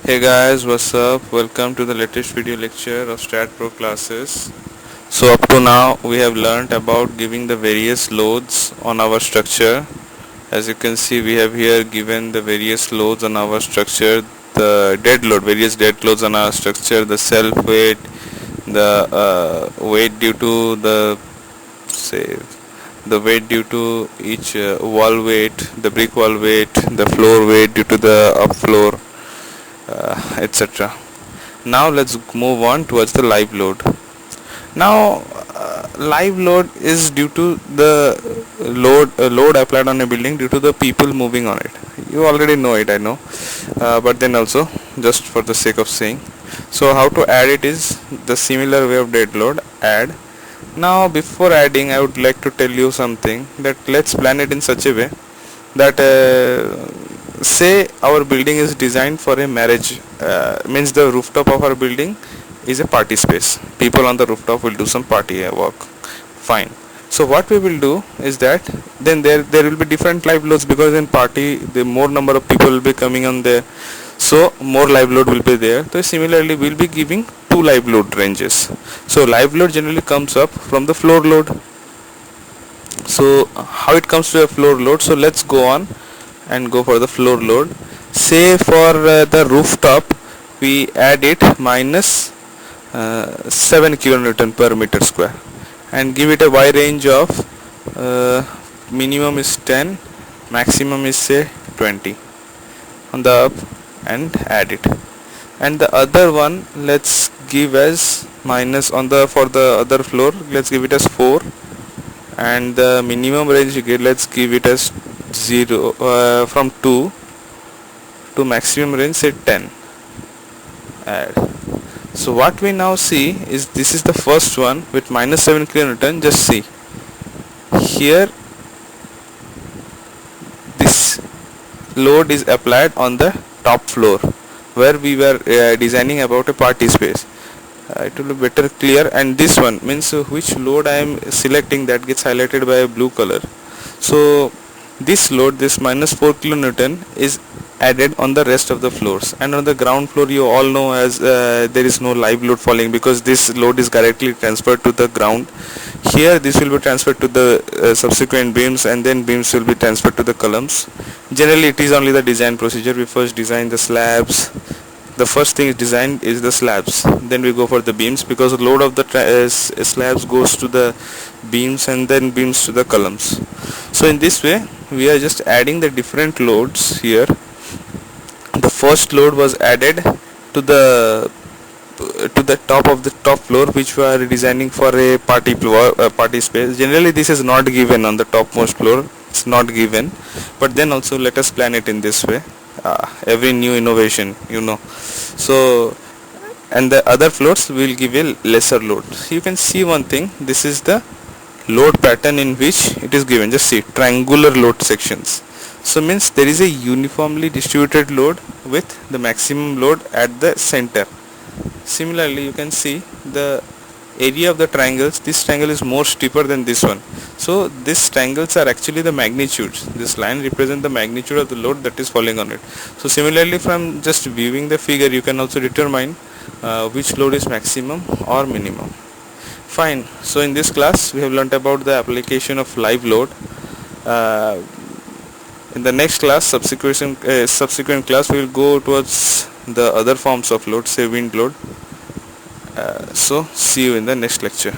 Hey guys, what's up? Welcome to the latest video lecture of Strat Pro classes. So up to now we have learned about giving the various loads on our structure. As you can see, we have here given the various loads on our structure, the dead load, various dead loads on our structure, the self weight, the weight due to say the weight due to each wall weight, the brick wall weight, the floor weight due to the up floor, etc. Now let's move on towards the live load. Now live load is due to the load applied on a building due to the people moving on it. You already know it, I know, but then also just for the sake of saying, so how to add it is the similar way of dead load. Add. Now before adding, I would like to tell you something, that let's plan it in such a way that say our building is designed for a marriage, means the rooftop of our building is a party space. People on the rooftop will do some party work. Fine. So what we will do is that then there will be different live loads, because in party the more number of people will be coming on there, so more live load will be there. So similarly we'll be giving two live load ranges. So live load generally comes up from the floor load. So how it comes to a floor load, so let's go on and go for the floor load. Say for the rooftop we add it minus 7 kilonewton per meter square and give it a Y range of minimum is 10, maximum is say 20 on the up, and add it. And the other one let's give as minus on the, for the other floor let's give it as 4, and the minimum range let's give it as 0 from 2 to maximum range say 10. Add. So what we now see is this is the first one with minus 7 kilonewton. Just see here, this load is applied on the top floor where we were designing about a party space. It will be better clear, and this one means which load I am selecting, that gets highlighted by a blue color. So this load, this minus 4 kilonewton, is added on the rest of the floors, and on the ground floor you all know as there is no live load falling, because this load is directly transferred to the ground. Here this will be transferred to the subsequent beams, and then beams will be transferred to the columns. Generally it is only the design procedure. We first design the slabs. The first thing is designed is the slabs, then we go for the beams, because the load of the slabs goes to the beams and then beams to the columns. So in this way we are just adding the different loads here. The first load was added to the top of the top floor, which we are designing for a party space. Generally this is not given on the topmost floor, it's not given, but then also let us plan it in this way. Every new innovation, you know. So, and the other floors will give a lesser load. So you can see one thing, this is the load pattern in which it is given. Just see, triangular load sections. So means there is a uniformly distributed load with the maximum load at the center. Similarly you can see the area of the triangles. This triangle is more steeper than this one, so these triangles are actually the magnitudes. This line represents the magnitude of the load that is falling on it. So similarly, from just viewing the figure you can also determine which load is maximum or minimum. Fine. So in this class we have learnt about the application of live load. In the next class, subsequent class, we will go towards the other forms of load, say wind load. So see you in the next lecture.